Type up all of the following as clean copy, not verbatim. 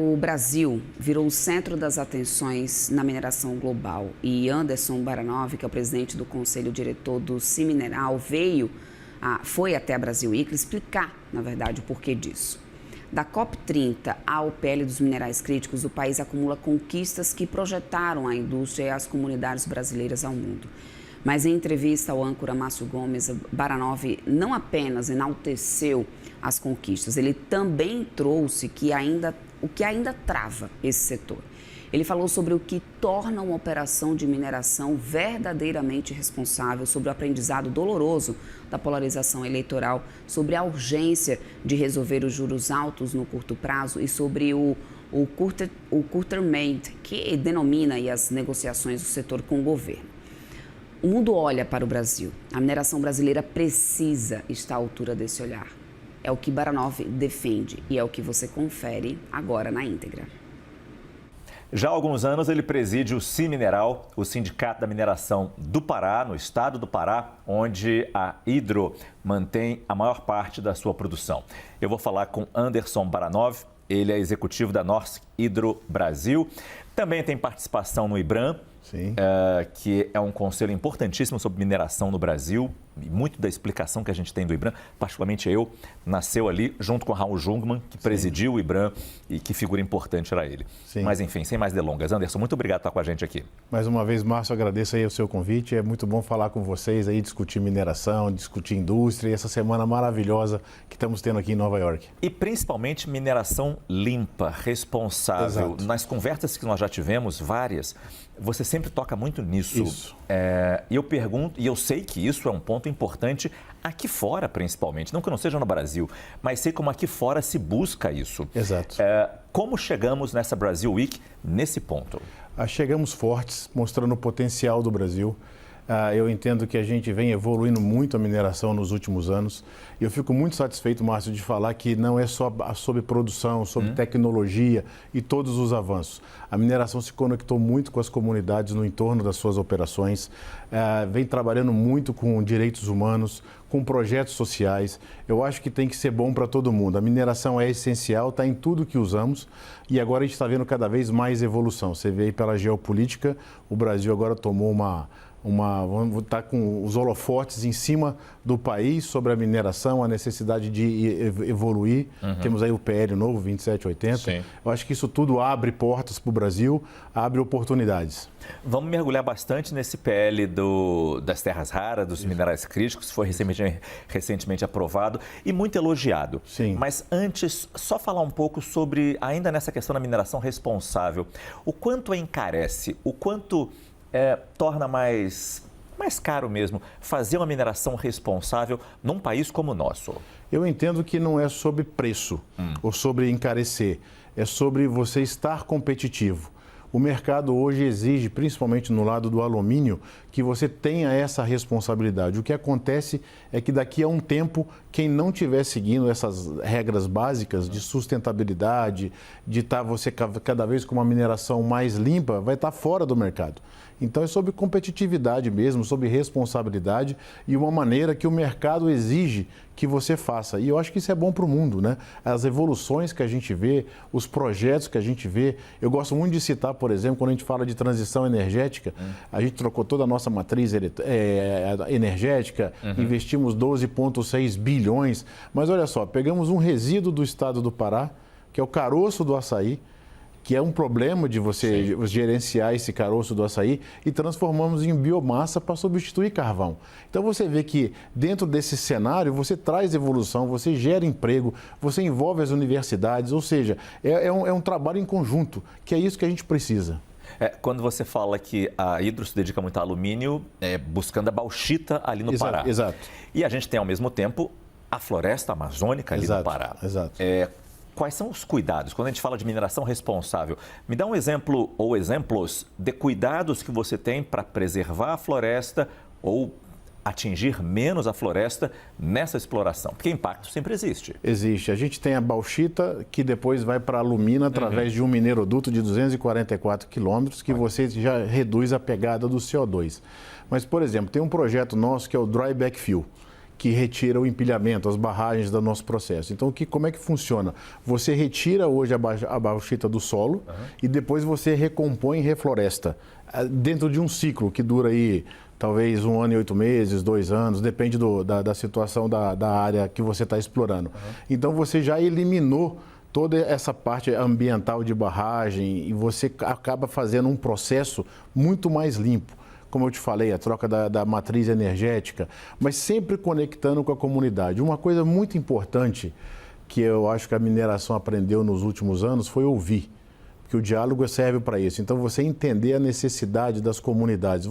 O Brasil virou o centro das atenções na mineração global e Anderson Baranov, que é o presidente do Conselho Diretor do Simineral, foi até a Brasil Week explicar, na verdade, o porquê disso. Da COP30 ao PL dos minerais críticos, o país acumula conquistas que projetaram a indústria e as comunidades brasileiras ao mundo. Mas em entrevista ao âncora Márcio Gomes, Baranov não apenas enalteceu as conquistas, ele também trouxe o que ainda trava esse setor. Ele falou sobre o que torna uma operação de mineração verdadeiramente responsável, sobre o aprendizado doloroso da polarização eleitoral, sobre a urgência de resolver os juros altos no curto prazo e sobre o curtailment, que denomina aí as negociações do setor com o governo. O mundo olha para o Brasil. A mineração brasileira precisa estar à altura desse olhar. É o que Baranov defende e é o que você confere agora na íntegra. Já há alguns anos ele preside o Simineral, o Sindicato da Mineração do Pará, no estado do Pará, onde a Hydro mantém a maior parte da sua produção. Eu vou falar com Anderson Baranov, ele é executivo da Norsk Hydro Brasil. Também tem participação no IBRAM, que é um conselho importantíssimo sobre mineração no Brasil. E muito da explicação que a gente tem do IBRAM, particularmente eu, nasceu ali junto com Raul Jungmann, que presidiu o IBRAM e que figura importante era ele. Sim. Mas enfim, sem mais delongas. Anderson, muito obrigado por estar com a gente aqui. Mais uma vez, Márcio, agradeço aí o seu convite. É muito bom falar com vocês aí, discutir mineração, discutir indústria e essa semana maravilhosa que estamos tendo aqui em Nova York. E principalmente mineração limpa, responsável. Exato. Nas conversas que nós já tivemos, várias, você sempre toca muito nisso. Isso. E eu pergunto, e eu sei que isso é um ponto importante aqui fora, principalmente. Não que não seja no Brasil, mas sei como aqui fora se busca isso. Exato. Como chegamos nessa Brasil Week nesse ponto? Chegamos fortes, mostrando o potencial do Brasil. Eu entendo que a gente vem evoluindo muito a mineração nos últimos anos. E eu fico muito satisfeito, Márcio, de falar que não é só sobre produção, sobre tecnologia e todos os avanços. A mineração se conectou muito com as comunidades no entorno das suas operações, vem trabalhando muito com direitos humanos, com projetos sociais. Eu acho que tem que ser bom para todo mundo. A mineração é essencial, está em tudo que usamos e agora a gente está vendo cada vez mais evolução. Você vê aí pela geopolítica, o Brasil agora tomou vamos estar com os holofotes em cima do país sobre a mineração, a necessidade de evoluir. Temos aí o PL novo, 2780. Sim. Eu acho que isso tudo abre portas para o Brasil, abre oportunidades. Vamos mergulhar bastante nesse PL das terras raras, dos minerais críticos, foi recentemente aprovado e muito elogiado. Sim. Mas antes, só falar um pouco sobre, ainda nessa questão da mineração responsável, o quanto encarece, o quanto torna mais caro mesmo fazer uma mineração responsável num país como o nosso? Eu entendo que não é sobre preço ou sobre encarecer, é sobre você estar competitivo. O mercado hoje exige, principalmente no lado do alumínio, que você tenha essa responsabilidade. O que acontece é que daqui a um tempo, quem não estiver seguindo essas regras básicas de sustentabilidade, de estar você cada vez com uma mineração mais limpa, vai estar fora do mercado. Então é sobre competitividade mesmo, sobre responsabilidade e uma maneira que o mercado exige que você faça. E eu acho que isso é bom para o mundo, né? As evoluções que a gente vê, os projetos que a gente vê. Eu gosto muito de citar, por exemplo, quando a gente fala de transição energética, a gente trocou toda a nossa matriz energética, investimos 12,6 bilhões. Mas olha só, pegamos um resíduo do estado do Pará, que é o caroço do açaí, que é um problema de você gerenciar esse caroço do açaí e transformamos em biomassa para substituir carvão. Então você vê que dentro desse cenário você traz evolução, você gera emprego, você envolve as universidades, ou seja, é um trabalho em conjunto, que é isso que a gente precisa. Quando você fala que a Hydro se dedica muito a alumínio, buscando a bauxita ali no Pará. Exato. E a gente tem ao mesmo tempo a floresta amazônica ali no Pará. Exato. Quais são os cuidados? Quando a gente fala de mineração responsável, me dá um exemplo ou exemplos de cuidados que você tem para preservar a floresta ou atingir menos a floresta nessa exploração? Porque impacto sempre existe. Existe. A gente tem a bauxita, que depois vai para a alumina através de um mineroduto de 244 quilômetros, que você já reduz a pegada do CO2. Mas, por exemplo, tem um projeto nosso que é o Dry Backfill, que retira o empilhamento, as barragens do nosso processo. Então, como é que funciona? Você retira hoje a bauxita do solo e depois você recompõe e refloresta dentro de um ciclo que dura aí talvez 1 ano e 8 meses, 2 anos, depende da situação da área que você está explorando. Então, você já eliminou toda essa parte ambiental de barragem e você acaba fazendo um processo muito mais limpo. Como eu te falei, a troca da matriz energética, mas sempre conectando com a comunidade. Uma coisa muito importante que eu acho que a mineração aprendeu nos últimos anos foi ouvir. Que o diálogo serve para isso. Então, você entender a necessidade das comunidades.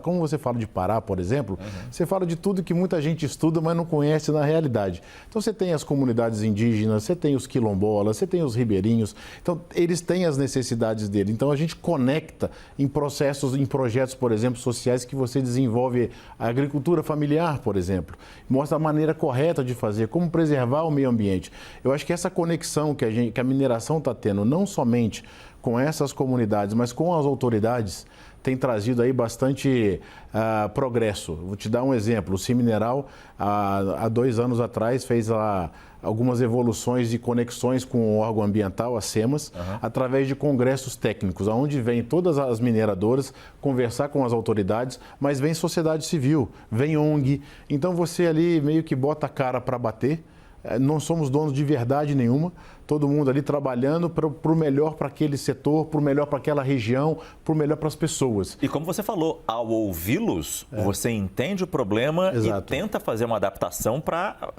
Como você fala de Pará, por exemplo, você fala de tudo que muita gente estuda, mas não conhece na realidade. Então, você tem as comunidades indígenas, você tem os quilombolas, você tem os ribeirinhos. Então, eles têm as necessidades deles. Então, a gente conecta em projetos, por exemplo, sociais que você desenvolve a agricultura familiar, por exemplo. Mostra a maneira correta de fazer, como preservar o meio ambiente. Eu acho que essa conexão que a mineração está tendo, não somente com essas comunidades, mas com as autoridades, tem trazido aí bastante progresso. Vou te dar um exemplo. O Simineral, há 2 anos atrás, fez algumas evoluções e conexões com o órgão ambiental, a SEMAS, através de congressos técnicos, onde vem todas as mineradoras conversar com as autoridades, mas vem sociedade civil, vem ONG. Então, você ali meio que bota a cara para bater. Não somos donos de verdade nenhuma, todo mundo ali trabalhando para o melhor para aquele setor, para o melhor para aquela região, para o melhor para as pessoas. E como você falou, ao ouvi-los, você entende o problema e tenta fazer uma adaptação para,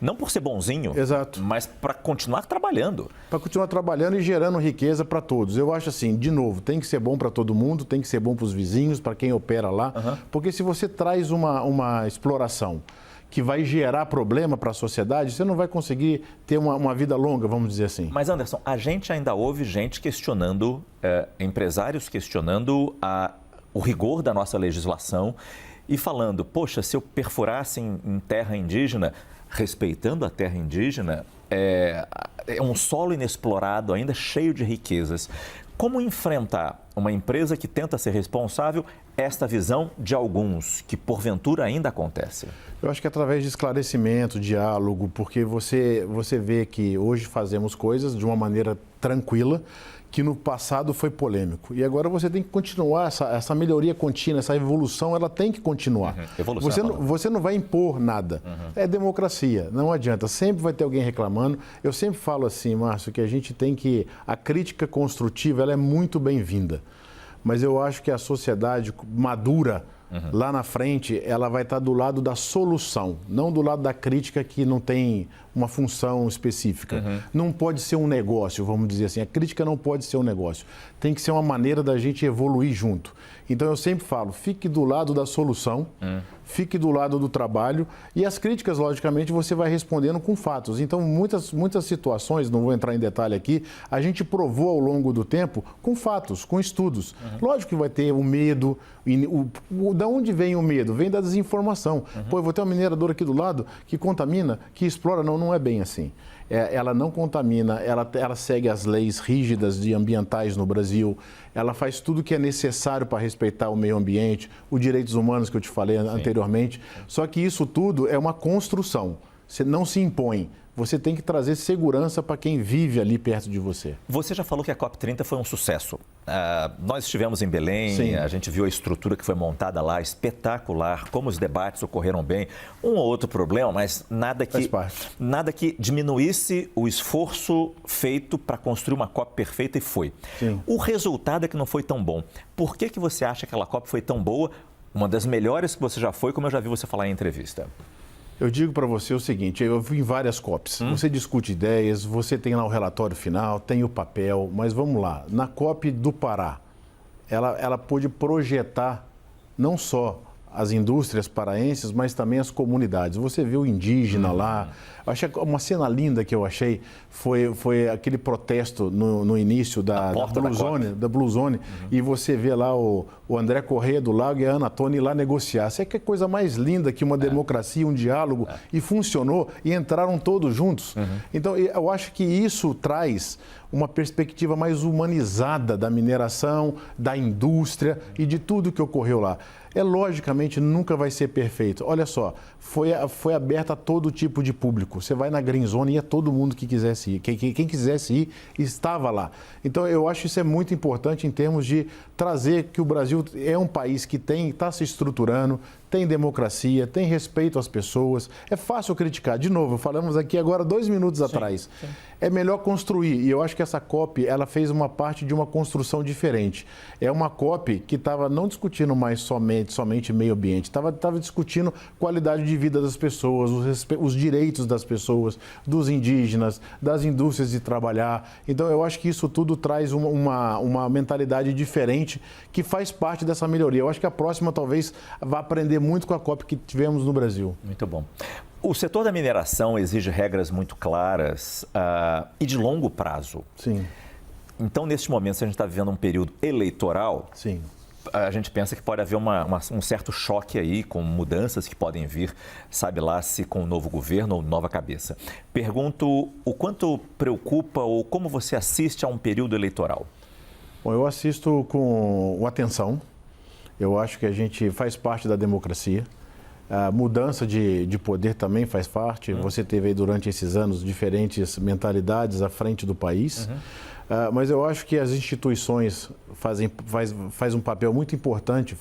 não por ser bonzinho, mas para continuar trabalhando. Para continuar trabalhando e gerando riqueza para todos. Eu acho assim, de novo, tem que ser bom para todo mundo, tem que ser bom para os vizinhos, para quem opera lá, porque se você traz uma exploração que vai gerar problema para a sociedade, você não vai conseguir ter uma vida longa, vamos dizer assim. Mas, Anderson, a gente ainda ouve gente questionando, empresários questionando o rigor da nossa legislação e falando, poxa, se eu perfurasse em terra indígena, respeitando a terra indígena, é um solo inexplorado ainda cheio de riquezas. Como enfrentar uma empresa que tenta ser responsável esta visão de alguns, que porventura ainda acontece? Eu acho que através de esclarecimento, diálogo, porque você vê que hoje fazemos coisas de uma maneira tranquila, que no passado foi polêmico. E agora você tem que continuar, essa melhoria contínua, essa evolução, ela tem que continuar. Você não vai impor nada. É democracia, não adianta. Sempre vai ter alguém reclamando. Eu sempre falo assim, Márcio, que a gente tem que... A crítica construtiva, ela é muito bem-vinda. Mas eu acho que a sociedade madura, lá na frente, ela vai estar do lado da solução, não do lado da crítica que não tem uma função específica. Não pode ser um negócio, vamos dizer assim. A crítica não pode ser um negócio. Tem que ser uma maneira da gente evoluir junto. Então, eu sempre falo, fique do lado da solução, fique do lado do trabalho e as críticas, logicamente, você vai respondendo com fatos. Então, muitas situações, não vou entrar em detalhe aqui, a gente provou ao longo do tempo com fatos, com estudos. Lógico que vai ter o medo. Da onde vem o medo? Vem da desinformação. Pô, eu vou ter uma mineradora aqui do lado que contamina, que explora. Não é bem assim. Ela não contamina, ela segue as leis rígidas de ambientais no Brasil, ela faz tudo o que é necessário para respeitar o meio ambiente, os direitos humanos que eu te falei anteriormente. Só que isso tudo é uma construção, você não se impõe. Você tem que trazer segurança para quem vive ali perto de você. Você já falou que a COP30 foi um sucesso. Nós estivemos em Belém, a gente viu a estrutura que foi montada lá, espetacular, como os debates ocorreram bem. Um ou outro problema, mas nada que diminuísse o esforço feito para construir uma COP perfeita e foi. O resultado é que não foi tão bom. Por que você acha que aquela COP foi tão boa? Uma das melhores que você já foi, como eu já vi você falar em entrevista. Eu digo para você o seguinte, eu fui em várias COPs, você discute ideias, você tem lá o relatório final, tem o papel, mas vamos lá, na COP do Pará, ela pôde projetar não só as indústrias paraenses, mas também as comunidades. Você viu o indígena lá. Eu achei uma cena linda que eu achei foi aquele protesto no início da Blue Zone, e você vê lá o André Correia do Lago e a Ana Toni lá negociar. Isso é que é coisa mais linda que uma democracia, um diálogo, e funcionou, e entraram todos juntos. Então, eu acho que isso traz uma perspectiva mais humanizada da mineração, da indústria e de tudo que ocorreu lá. Logicamente, nunca vai ser perfeito. Olha só, foi aberta a todo tipo de público. Você vai na Green Zone e ia todo mundo que quisesse ir. Quem quisesse ir, estava lá. Então, eu acho que isso é muito importante em termos de trazer que o Brasil é um país que está se estruturando, tem democracia, tem respeito às pessoas. É fácil criticar. De novo, falamos aqui agora 2 minutos atrás. Sim. É melhor construir. E eu acho que essa COP, ela fez uma parte de uma construção diferente. É uma COP que estava não discutindo mais somente meio ambiente, estava discutindo qualidade de vida das pessoas, os direitos das pessoas, dos indígenas, das indústrias de trabalhar. Então, eu acho que isso tudo traz uma mentalidade diferente que faz parte dessa melhoria. Eu acho que a próxima talvez vá aprender muito com a COP que tivemos no Brasil. Muito bom. O setor da mineração exige regras muito claras e de longo prazo. Sim. Então, neste momento, se a gente está vivendo um período eleitoral, sim, a gente pensa que pode haver um certo choque aí com mudanças que podem vir, sabe lá se com um novo governo ou nova cabeça. Pergunto o quanto preocupa ou como você assiste a um período eleitoral? Bom, eu assisto com atenção. Eu acho que a gente faz parte da democracia. A mudança de poder também faz parte. Você teve aí durante esses anos diferentes mentalidades à frente do país. Mas eu acho que as instituições fazem um papel muito importante,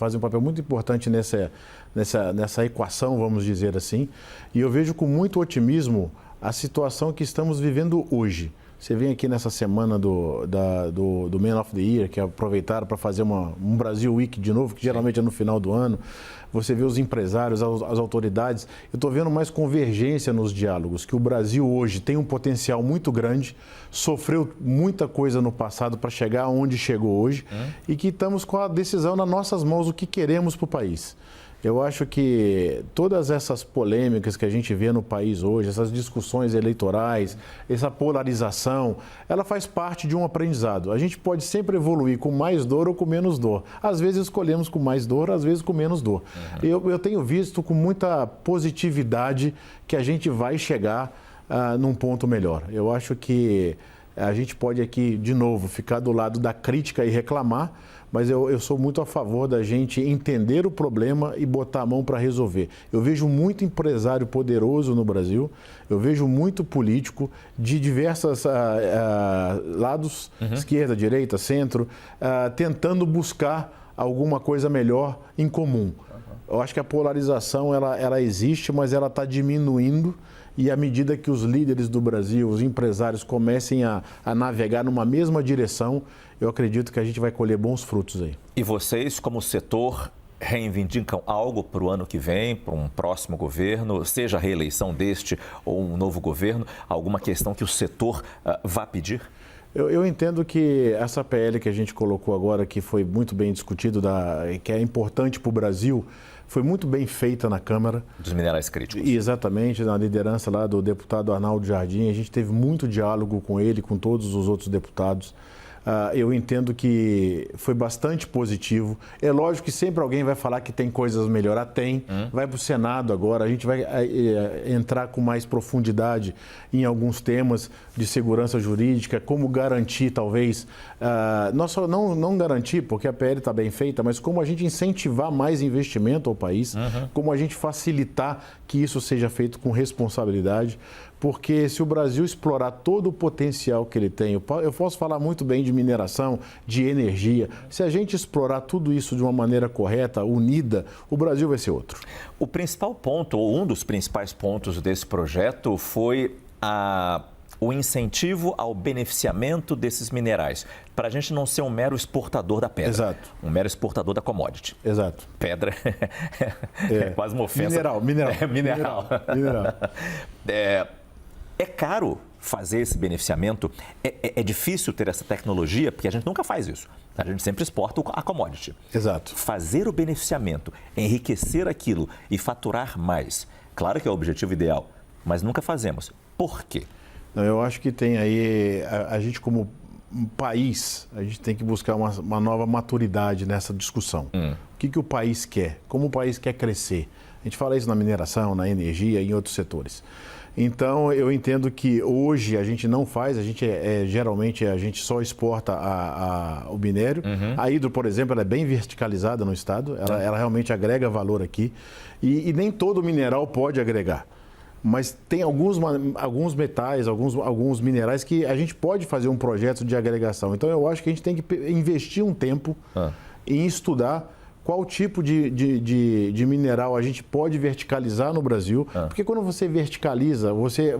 nessa equação, vamos dizer assim. E eu vejo com muito otimismo a situação que estamos vivendo hoje. Você vem aqui nessa semana do Man of the Year, que aproveitaram para fazer um Brasil Week de novo, que geralmente é no final do ano. Você vê os empresários, as autoridades. Eu estou vendo mais convergência nos diálogos, que o Brasil hoje tem um potencial muito grande, sofreu muita coisa no passado para chegar onde chegou hoje e que estamos com a decisão nas nossas mãos, o que queremos para o país. Eu acho que todas essas polêmicas que a gente vê no país hoje, essas discussões eleitorais, essa polarização, ela faz parte de um aprendizado. A gente pode sempre evoluir com mais dor ou com menos dor. Às vezes escolhemos com mais dor, às vezes com menos dor. Eu tenho visto com muita positividade que a gente vai chegar num ponto melhor. Eu acho que a gente pode aqui, de novo, ficar do lado da crítica e reclamar, mas eu sou muito a favor da gente entender o problema e botar a mão para resolver. Eu vejo muito empresário poderoso no Brasil, eu vejo muito político de diversos lados, esquerda, direita, centro, tentando buscar alguma coisa melhor em comum. Eu acho que a polarização ela existe, mas ela está diminuindo. E à medida que os líderes do Brasil, os empresários comecem a navegar numa mesma direção, eu acredito que a gente vai colher bons frutos aí. E vocês, como setor, reivindicam algo para o ano que vem, para um próximo governo, seja a reeleição deste ou um novo governo, alguma questão que o setor vá pedir? Eu entendo que essa PL que a gente colocou agora, que foi muito bem discutido, que é importante para o Brasil, foi muito bem feita na Câmara. Dos minerais críticos. Exatamente, na liderança lá do deputado Arnaldo Jardim. A gente teve muito diálogo com ele, com todos os outros deputados. Eu entendo que foi bastante positivo. É lógico que sempre alguém vai falar que tem coisas a melhorar. Tem. Vai para o Senado agora. A gente vai entrar com mais profundidade em alguns temas de segurança jurídica, como garantir, talvez, não garantir, porque a PL está bem feita, mas como a gente incentivar mais investimento ao país, como a gente facilitar que isso seja feito com responsabilidade. Porque se o Brasil explorar todo o potencial que ele tem, eu posso falar muito bem de mineração, de energia, se a gente explorar tudo isso de uma maneira correta, unida, o Brasil vai ser outro. O principal ponto, ou um dos principais pontos desse projeto foi o incentivo ao beneficiamento desses minerais, para a gente não ser um mero exportador da pedra. Exato. Um mero exportador da commodity. Exato. Pedra é quase uma ofensa. Mineral. É caro fazer esse beneficiamento, é difícil ter essa tecnologia, porque a gente nunca faz isso. A gente sempre exporta a commodity. Exato. Fazer o beneficiamento, enriquecer aquilo e faturar mais, claro que é o objetivo ideal, mas nunca fazemos. Por quê? Eu acho que tem aí, a gente como país, a gente tem que buscar uma nova maturidade nessa discussão. O que o país quer? Como o país quer crescer? A gente fala isso na mineração, na energia e em outros setores. Então, eu entendo que hoje a gente não faz, geralmente a gente só exporta o minério. A Hydro, por exemplo, ela é bem verticalizada no estado, ela realmente agrega valor aqui. E nem todo mineral pode agregar. Mas tem alguns metais, alguns minerais que a gente pode fazer um projeto de agregação. Então, eu acho que a gente tem que investir um tempo em estudar qual tipo de mineral a gente pode verticalizar no Brasil. Porque quando você verticaliza, você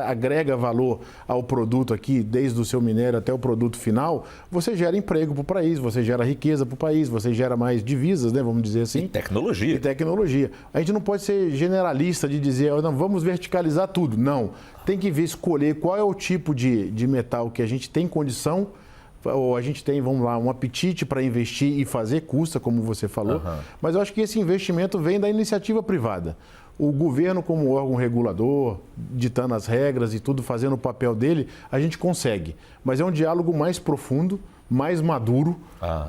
agrega valor ao produto aqui, desde o seu minério até o produto final, você gera emprego para o país, você gera riqueza para o país, você gera mais divisas, né, vamos dizer assim. E tecnologia. E tecnologia. A gente não pode ser generalista de dizer, não, vamos verticalizar tudo. Não. Tem que ver, escolher qual é o tipo de metal que a gente tem condição, ou a gente tem, vamos lá, um apetite para investir e fazer, custa, como você falou, mas eu acho que esse investimento vem da iniciativa privada. O governo, como órgão regulador, ditando as regras e tudo, fazendo o papel dele, a gente consegue. Mas é um diálogo mais profundo, mais maduro,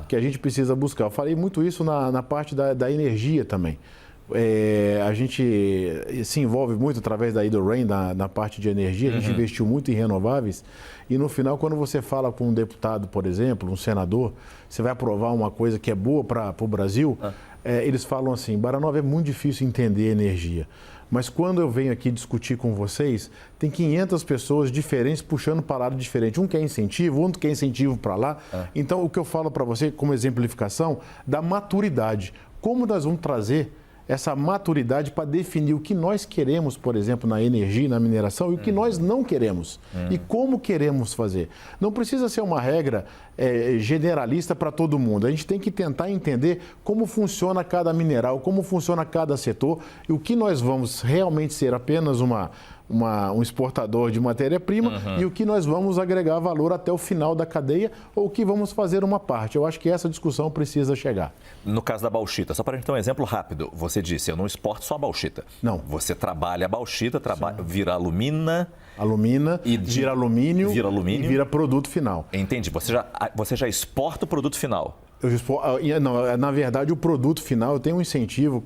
que a gente precisa buscar. Eu falei muito isso na parte da energia também. A gente se envolve muito através da Hydro Rain na parte de energia, a gente investiu muito em renováveis e no final, quando você fala com um deputado, por exemplo, um senador, você vai aprovar uma coisa que é boa para o Brasil, eles falam assim, Baranova, é muito difícil entender energia, mas quando eu venho aqui discutir com vocês, tem 500 pessoas diferentes puxando para lado diferente, um quer incentivo, outro quer incentivo para lá, então o que eu falo para você como exemplificação da maturidade, como nós vamos trazer essa maturidade para definir o que nós queremos, por exemplo, na energia, na mineração, e o que nós não queremos. E como queremos fazer. Não precisa ser uma regra generalista para todo mundo. A gente tem que tentar entender como funciona cada mineral, como funciona cada setor, e o que nós vamos realmente ser apenas um exportador de matéria-prima e o que nós vamos agregar valor até o final da cadeia ou o que vamos fazer uma parte. Eu acho que essa discussão precisa chegar. No caso da bauxita, só para a gente ter um exemplo rápido, você disse, eu não exporto só a bauxita. Não. Você trabalha a bauxita, vira alumina vira alumínio e vira produto final. Entendi. Você já exporta o produto final. Não, na verdade, o produto final, eu tenho um incentivo,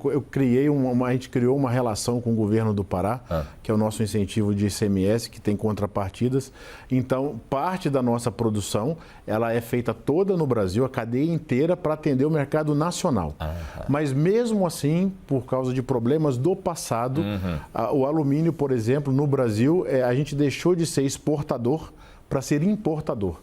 a gente criou uma relação com o governo do Pará, que é o nosso incentivo de ICMS, que tem contrapartidas. Então, parte da nossa produção, ela é feita toda no Brasil, a cadeia inteira, para atender o mercado nacional. Mas mesmo assim, por causa de problemas do passado, o alumínio, por exemplo, no Brasil, a gente deixou de ser exportador para ser importador.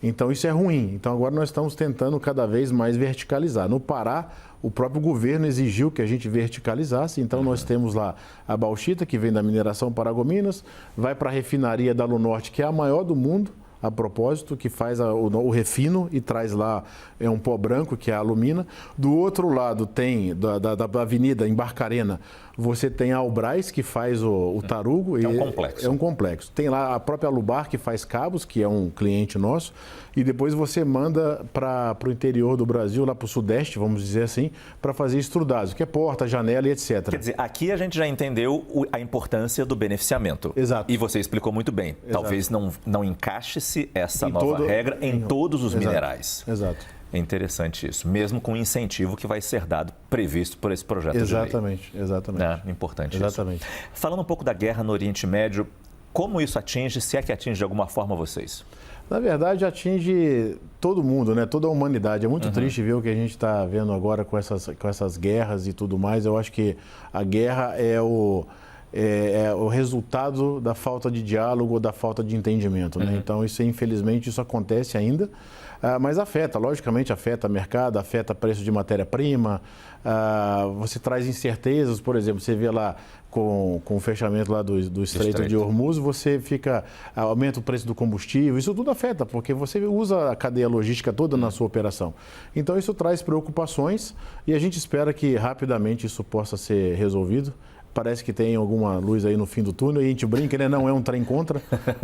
Então, isso é ruim. Então, agora nós estamos tentando cada vez mais verticalizar. No Pará, o próprio governo exigiu que a gente verticalizasse. Então, nós temos lá a bauxita, que vem da mineração Paragominas, vai para a refinaria da Alunorte, que é a maior do mundo, a propósito, que faz o refino e traz lá um pó branco, que é a alumina. Do outro lado tem, da avenida, em Barcarena, você tem a Albras, que faz o tarugo. É um complexo. É um complexo. Tem lá a própria Alubar, que faz cabos, que é um cliente nosso. E depois você manda para o interior do Brasil, lá para o sudeste, vamos dizer assim, para fazer estrudados, que é porta, janela e etc. Quer dizer, aqui a gente já entendeu a importância do beneficiamento. Exato. E você explicou muito bem. Exato. Talvez não encaixe-se essa nova regra em todos os minerais. Exato. É interessante isso, mesmo com o incentivo que vai ser dado, previsto por esse projeto de lei. Exatamente. Importante isso. Falando um pouco da guerra no Oriente Médio, como isso atinge, se é que atinge de alguma forma vocês? Na verdade, atinge todo mundo, né? Toda a humanidade. É muito triste ver o que a gente está vendo agora com essas guerras e tudo mais. Eu acho que a guerra é o resultado da falta de diálogo ou da falta de entendimento, né? Então, infelizmente, isso acontece ainda. Mas logicamente afeta o mercado, afeta o preço de matéria-prima, você traz incertezas, por exemplo, você vê lá com o fechamento lá do Estreito de Hormuz, você aumenta o preço do combustível, isso tudo afeta, porque você usa a cadeia logística toda na sua operação. Então isso traz preocupações e a gente espera que rapidamente isso possa ser resolvido. Parece que tem alguma luz aí no fim do túnel e a gente brinca, né? Não é um trem contra,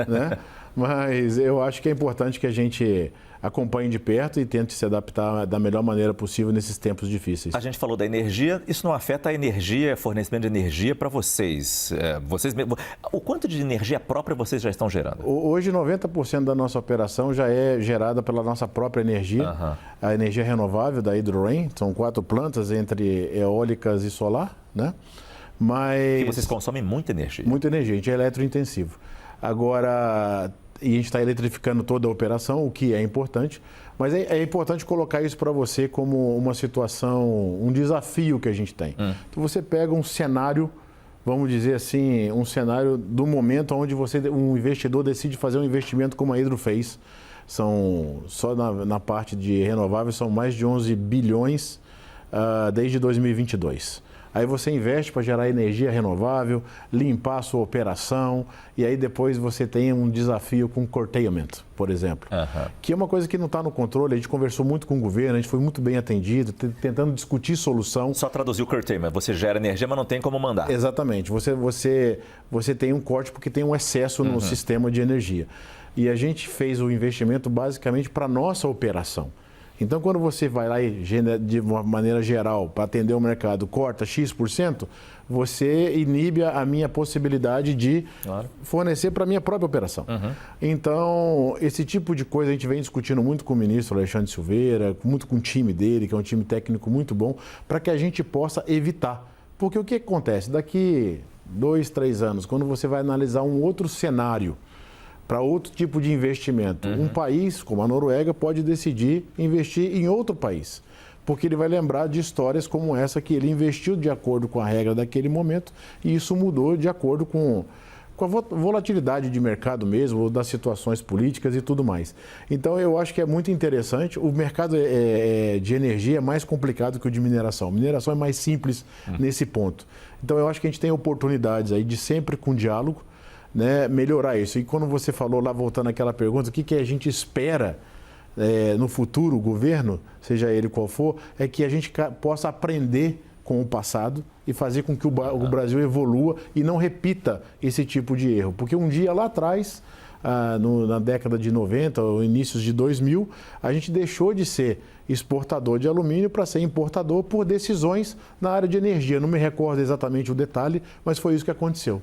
né? Mas eu acho que é importante que a gente acompanhe de perto e tente se adaptar da melhor maneira possível nesses tempos difíceis. A gente falou da energia, isso não afeta a energia, fornecimento de energia para vocês? O quanto de energia própria vocês já estão gerando? Hoje, 90% da nossa operação já é gerada pela nossa própria energia, a energia renovável da Hydro Rain, são 4 plantas entre eólicas e solar, né? Mas... E vocês consomem muita energia. Muita energia, a gente é eletrointensivo. Agora, e a gente está eletrificando toda a operação, o que é importante, mas é importante colocar isso para você como uma situação, um desafio que a gente tem. Então você pega um cenário, vamos dizer assim, um cenário do momento onde um investidor decide fazer um investimento como a Hidro fez. Só na parte de renováveis são mais de 11 bilhões desde 2022. Aí você investe para gerar energia renovável, limpar a sua operação e aí depois você tem um desafio com curtailment, por exemplo. Que é uma coisa que não está no controle. A gente conversou muito com o governo, a gente foi muito bem atendido, tentando discutir solução. Só traduzir o curtailment, você gera energia, mas não tem como mandar. Exatamente, você tem um corte porque tem um excesso no sistema de energia. E a gente fez o investimento basicamente para a nossa operação. Então, quando você vai lá e, de uma maneira geral, para atender o mercado, corta X%, você inibe a minha possibilidade de fornecer para a minha própria operação. Então, esse tipo de coisa a gente vem discutindo muito com o ministro Alexandre Silveira, muito com o time dele, que é um time técnico muito bom, para que a gente possa evitar. Porque o que acontece? Daqui 2, 3 anos, quando você vai analisar um outro cenário, para outro tipo de investimento. Um país, como a Noruega, pode decidir investir em outro país, porque ele vai lembrar de histórias como essa, que ele investiu de acordo com a regra daquele momento e isso mudou de acordo com a volatilidade de mercado mesmo, ou das situações políticas e tudo mais. Então, eu acho que é muito interessante. O mercado de energia é mais complicado que o de mineração. Mineração é mais simples nesse ponto. Então, eu acho que a gente tem oportunidades aí de sempre com diálogo, né, melhorar isso. E quando você falou lá, voltando àquela pergunta, o que a gente espera no futuro, o governo, seja ele qual for, é que a gente possa aprender com o passado e fazer com que o Brasil evolua e não repita esse tipo de erro. Porque um dia lá atrás, na década de 90, ou inícios de 2000, a gente deixou de ser exportador de alumínio para ser importador por decisões na área de energia. Não me recordo exatamente o detalhe, mas foi isso que aconteceu.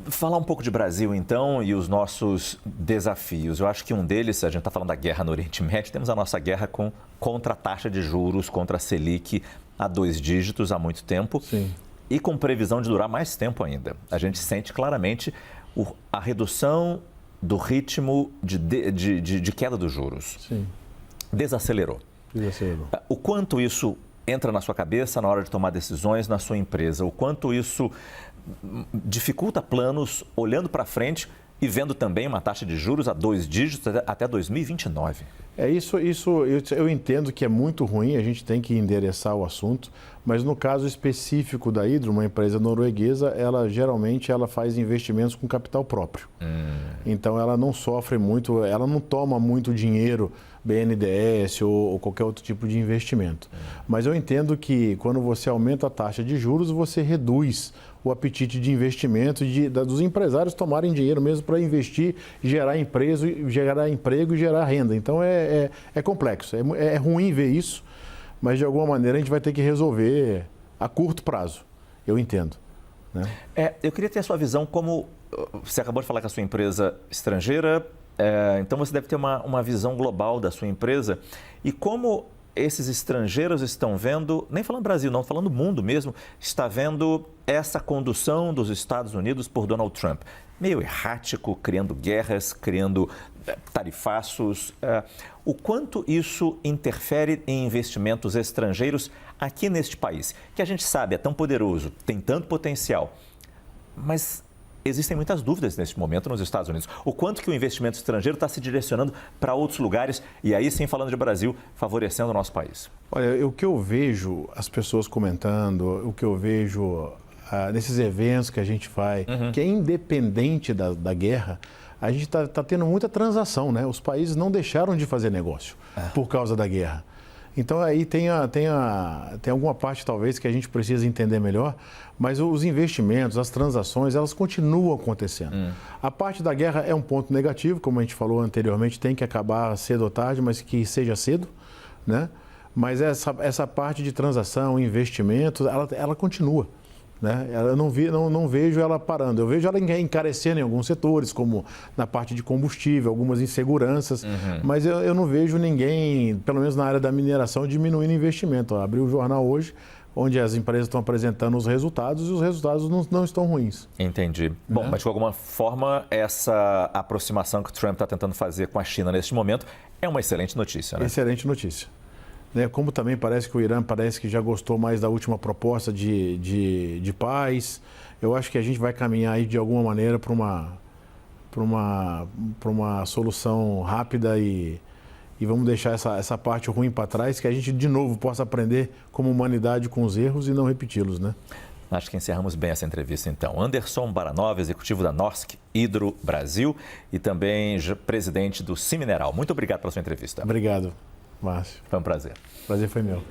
Falar um pouco de Brasil, então, e os nossos desafios. Eu acho que um deles, a gente está falando da guerra no Oriente Médio, temos a nossa guerra contra a taxa de juros, contra a Selic, a 2 dígitos há muito tempo. Sim. E com previsão de durar mais tempo ainda. A gente sente claramente a redução do ritmo de queda dos juros. Sim. Desacelerou. O quanto isso entra na sua cabeça na hora de tomar decisões na sua empresa? O quanto isso dificulta planos olhando para frente e vendo também uma taxa de juros a 2 dígitos até 2029? Isso eu entendo que é muito ruim, a gente tem que endereçar o assunto, mas no caso específico da Hidro, uma empresa norueguesa, ela geralmente faz investimentos com capital próprio. Então ela não sofre muito, ela não toma muito dinheiro, BNDES ou qualquer outro tipo de investimento. Mas eu entendo que quando você aumenta a taxa de juros, você reduz o apetite de investimento dos empresários tomarem dinheiro mesmo para investir, gerar emprego e gerar renda. Então é complexo, é ruim ver isso, mas de alguma maneira a gente vai ter que resolver a curto prazo, eu entendo. Né? Eu queria ter a sua visão como, você acabou de falar que a sua empresa estrangeira, então você deve ter uma visão global da sua empresa e como esses estrangeiros estão vendo, nem falando Brasil, não, falando mundo mesmo, está vendo essa condução dos Estados Unidos por Donald Trump. Meio errático, criando guerras, criando tarifaços. O quanto isso interfere em investimentos estrangeiros aqui neste país, que a gente sabe é tão poderoso, tem tanto potencial, mas existem muitas dúvidas neste momento nos Estados Unidos. O quanto que o investimento estrangeiro está se direcionando para outros lugares e aí sim, falando de Brasil, favorecendo o nosso país? Olha, o que eu vejo as pessoas comentando, o que eu vejo nesses eventos que a gente faz, que é independente da guerra, a gente está tendo muita transação, né? Os países não deixaram de fazer negócio por causa da guerra. Então aí tem alguma parte talvez que a gente precisa entender melhor, mas os investimentos, as transações, elas continuam acontecendo. A parte da guerra é um ponto negativo, como a gente falou anteriormente, tem que acabar cedo ou tarde, mas que seja cedo, né? Mas essa parte de transação, investimento, ela continua. Né? Eu não vejo ela parando. Eu vejo ela encarecendo em alguns setores, como na parte de combustível, algumas inseguranças, mas eu não vejo ninguém, pelo menos na área da mineração, diminuindo investimento. Abri o jornal hoje, onde as empresas estão apresentando os resultados e os resultados não estão ruins. Entendi. Bom, mas de alguma forma, essa aproximação que o Trump está tentando fazer com a China neste momento é uma excelente notícia, né? Excelente notícia. Como também parece que o Irã que já gostou mais da última proposta de paz, eu acho que a gente vai caminhar aí de alguma maneira para uma solução rápida e vamos deixar essa parte ruim para trás, que a gente de novo possa aprender como humanidade com os erros e não repeti-los, né? Acho que encerramos bem essa entrevista, então. Anderson Baranov, executivo da Norsk Hydro Brasil e também presidente do Simineral. Muito obrigado pela sua entrevista. Obrigado, Márcio. Foi um prazer. Prazer foi meu.